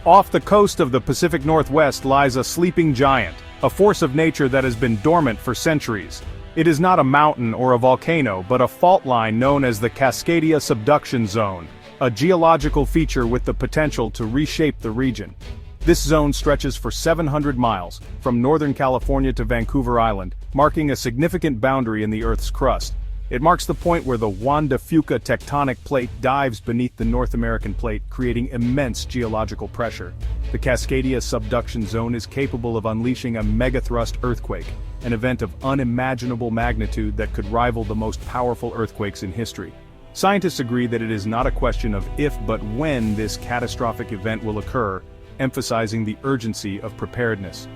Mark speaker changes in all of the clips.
Speaker 1: Off the coast of the Pacific Northwest lies a sleeping giant, a force of nature that has been dormant for centuries. It is not a mountain or a volcano, but a fault line known as the Cascadia Subduction Zone, a geological feature with the potential to reshape the region. This zone stretches for 700 miles, from Northern California to Vancouver Island, marking a significant boundary in the Earth's crust. It marks the point where the Juan de Fuca tectonic plate dives beneath the North American plate, creating immense geological pressure. The Cascadia Subduction Zone is capable of unleashing a megathrust earthquake, an event of unimaginable magnitude that could rival the most powerful earthquakes in history. Scientists agree that it is not a question of if but when this catastrophic event will occur, emphasizing the urgency of preparedness.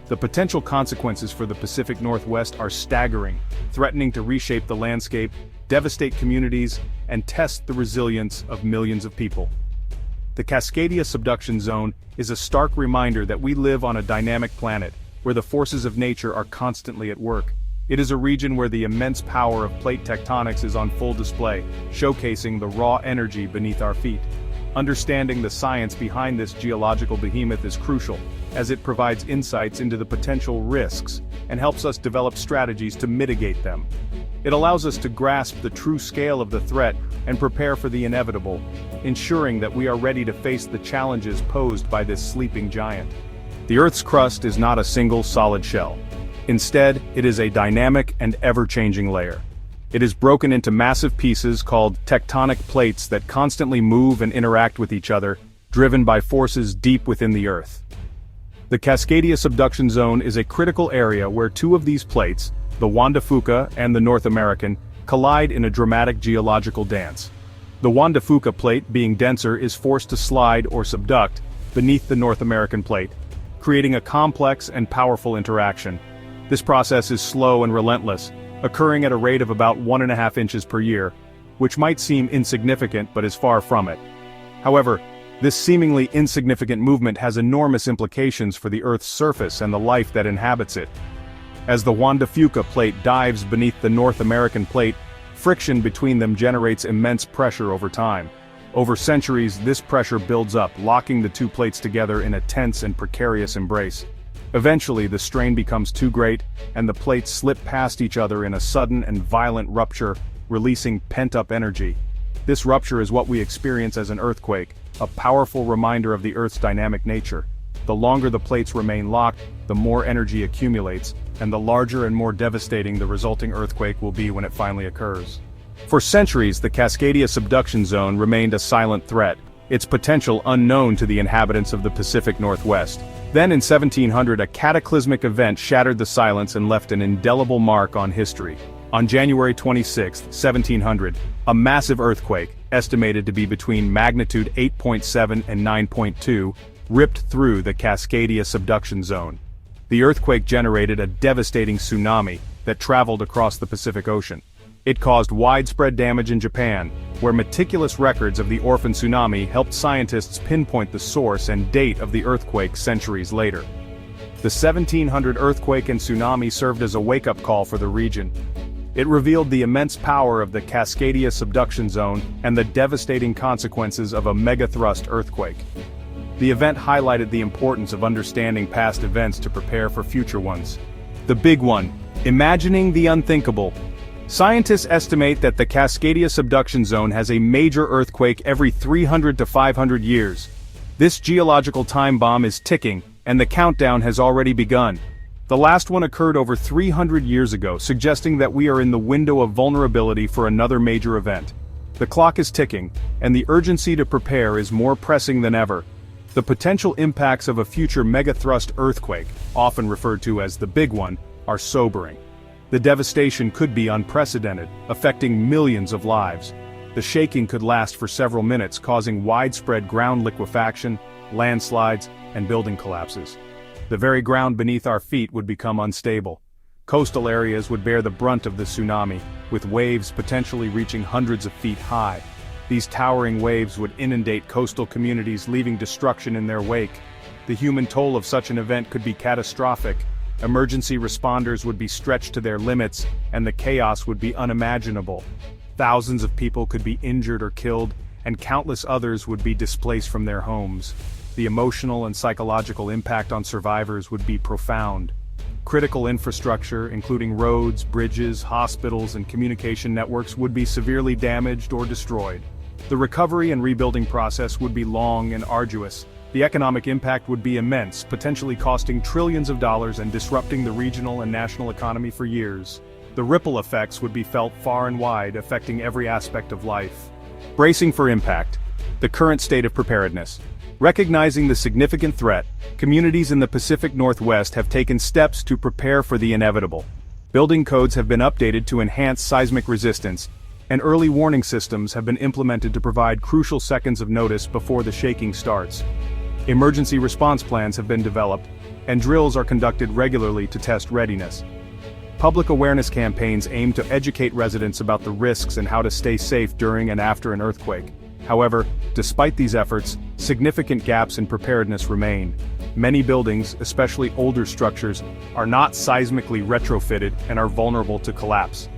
Speaker 1: The potential consequences for the Pacific Northwest are staggering, threatening to reshape the landscape, devastate communities, and test the resilience of millions of people. The Cascadia Subduction Zone is a stark reminder that we live on a dynamic planet, where the forces of nature are constantly at work. It is a region where the immense power of plate tectonics is on full display, showcasing the raw energy beneath our feet. Understanding the science behind this geological behemoth is crucial, as it provides insights into the potential risks and helps us develop strategies to mitigate them. It allows us to grasp the true scale of the threat and prepare for the inevitable, ensuring that we are ready to face the challenges posed by this sleeping giant. The Earth's crust is not a single solid shell. Instead, it is a dynamic and ever-changing layer. It is broken into massive pieces called tectonic plates that constantly move and interact with each other, driven by forces deep within the Earth. The Cascadia Subduction Zone is a critical area where two of these plates, the Juan de Fuca and the North American, collide in a dramatic geological dance. The Juan de Fuca plate, being denser, is forced to slide or subduct beneath the North American plate, creating a complex and powerful interaction. This process is slow and relentless, occurring at a rate of about 1.5 inches per year, which might seem insignificant but is far from it. However, this seemingly insignificant movement has enormous implications for the Earth's surface and the life that inhabits it. As the Juan de Fuca plate dives beneath the North American plate, friction between them generates immense pressure over time. Over centuries, this pressure builds up, locking the two plates together in a tense and precarious embrace. Eventually, the strain becomes too great, and the plates slip past each other in a sudden and violent rupture, releasing pent-up energy. This rupture is what we experience as an earthquake, a powerful reminder of the Earth's dynamic nature. The longer the plates remain locked, the more energy accumulates, and the larger and more devastating the resulting earthquake will be when it finally occurs. For centuries, the Cascadia Subduction Zone remained a silent threat, its potential unknown to the inhabitants of the Pacific Northwest. Then in 1700, a cataclysmic event shattered the silence and left an indelible mark on history. On January 26, 1700, a massive earthquake, estimated to be between magnitude 8.7 and 9.2, ripped through the Cascadia Subduction Zone. The earthquake generated a devastating tsunami that traveled across the Pacific Ocean. It caused widespread damage in Japan, where meticulous records of the orphan tsunami helped scientists pinpoint the source and date of the earthquake centuries later. The 1700 earthquake and tsunami served as a wake-up call for the region. It revealed the immense power of the Cascadia Subduction Zone and the devastating consequences of a megathrust earthquake. The event highlighted the importance of understanding past events to prepare for future ones. The big one, imagining the unthinkable. Scientists estimate that the Cascadia Subduction Zone has a major earthquake every 300 to 500 years. This geological time bomb is ticking, and the countdown has already begun. The last one occurred over 300 years ago, suggesting that we are in the window of vulnerability for another major event. The clock is ticking, and the urgency to prepare is more pressing than ever. The potential impacts of a future megathrust earthquake, often referred to as the big one, are sobering. The devastation could be unprecedented, affecting millions of lives. The shaking could last for several minutes, causing widespread ground liquefaction, landslides, and building collapses. The very ground beneath our feet would become unstable. Coastal areas would bear the brunt of the tsunami, with waves potentially reaching hundreds of feet high. These towering waves would inundate coastal communities, leaving destruction in their wake. The human toll of such an event could be catastrophic. Emergency responders would be stretched to their limits, and the chaos would be unimaginable. Thousands of people could be injured or killed, and countless others would be displaced from their homes. The emotional and psychological impact on survivors would be profound. Critical infrastructure, including roads, bridges, hospitals, and communication networks, would be severely damaged or destroyed. The recovery and rebuilding process would be long and arduous. The economic impact would be immense, potentially costing trillions of dollars and disrupting the regional and national economy for years. The ripple effects would be felt far and wide, affecting every aspect of life. Bracing for impact. The current state of preparedness. Recognizing the significant threat, communities in the Pacific Northwest have taken steps to prepare for the inevitable. Building codes have been updated to enhance seismic resistance, and early warning systems have been implemented to provide crucial seconds of notice before the shaking starts. Emergency response plans have been developed, and drills are conducted regularly to test readiness. Public awareness campaigns aim to educate residents about the risks and how to stay safe during and after an earthquake. However, despite these efforts, significant gaps in preparedness remain. Many buildings, especially older structures, are not seismically retrofitted and are vulnerable to collapse.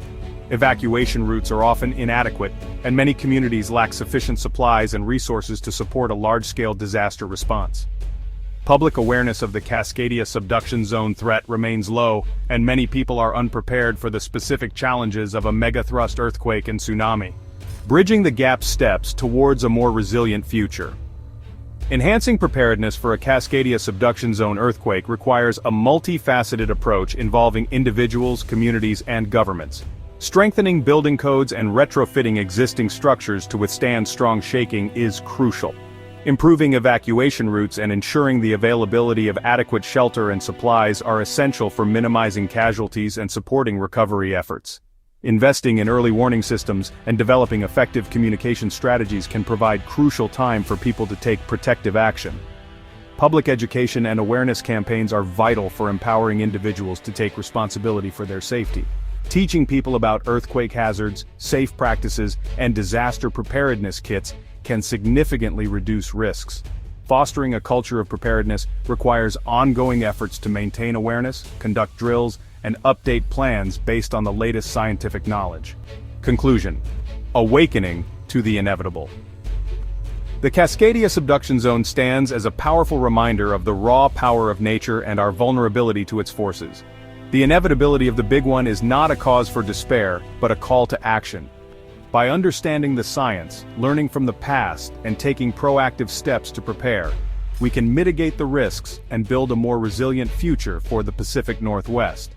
Speaker 1: Evacuation routes are often inadequate, and many communities lack sufficient supplies and resources to support a large-scale disaster response. Public awareness of the Cascadia Subduction Zone threat remains low, and many people are unprepared for the specific challenges of a megathrust earthquake and tsunami. Bridging the gap steps towards a more resilient future. Enhancing preparedness for a Cascadia Subduction Zone earthquake requires a multifaceted approach involving individuals, communities, and governments. Strengthening building codes and retrofitting existing structures to withstand strong shaking is crucial. Improving evacuation routes and ensuring the availability of adequate shelter and supplies are essential for minimizing casualties and supporting recovery efforts. Investing in early warning systems and developing effective communication strategies can provide crucial time for people to take protective action. Public education and awareness campaigns are vital for empowering individuals to take responsibility for their safety. Teaching people about earthquake hazards, safe practices, and disaster preparedness kits can significantly reduce risks. Fostering a culture of preparedness requires ongoing efforts to maintain awareness, conduct drills, and update plans based on the latest scientific knowledge. Conclusion. Awakening to the inevitable. The Cascadia Subduction Zone stands as a powerful reminder of the raw power of nature and our vulnerability to its forces. The inevitability of the big one is not a cause for despair, but a call to action. By understanding the science, learning from the past, and taking proactive steps to prepare, we can mitigate the risks and build a more resilient future for the Pacific Northwest.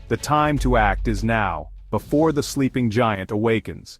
Speaker 1: The time to act is now, before the sleeping giant awakens.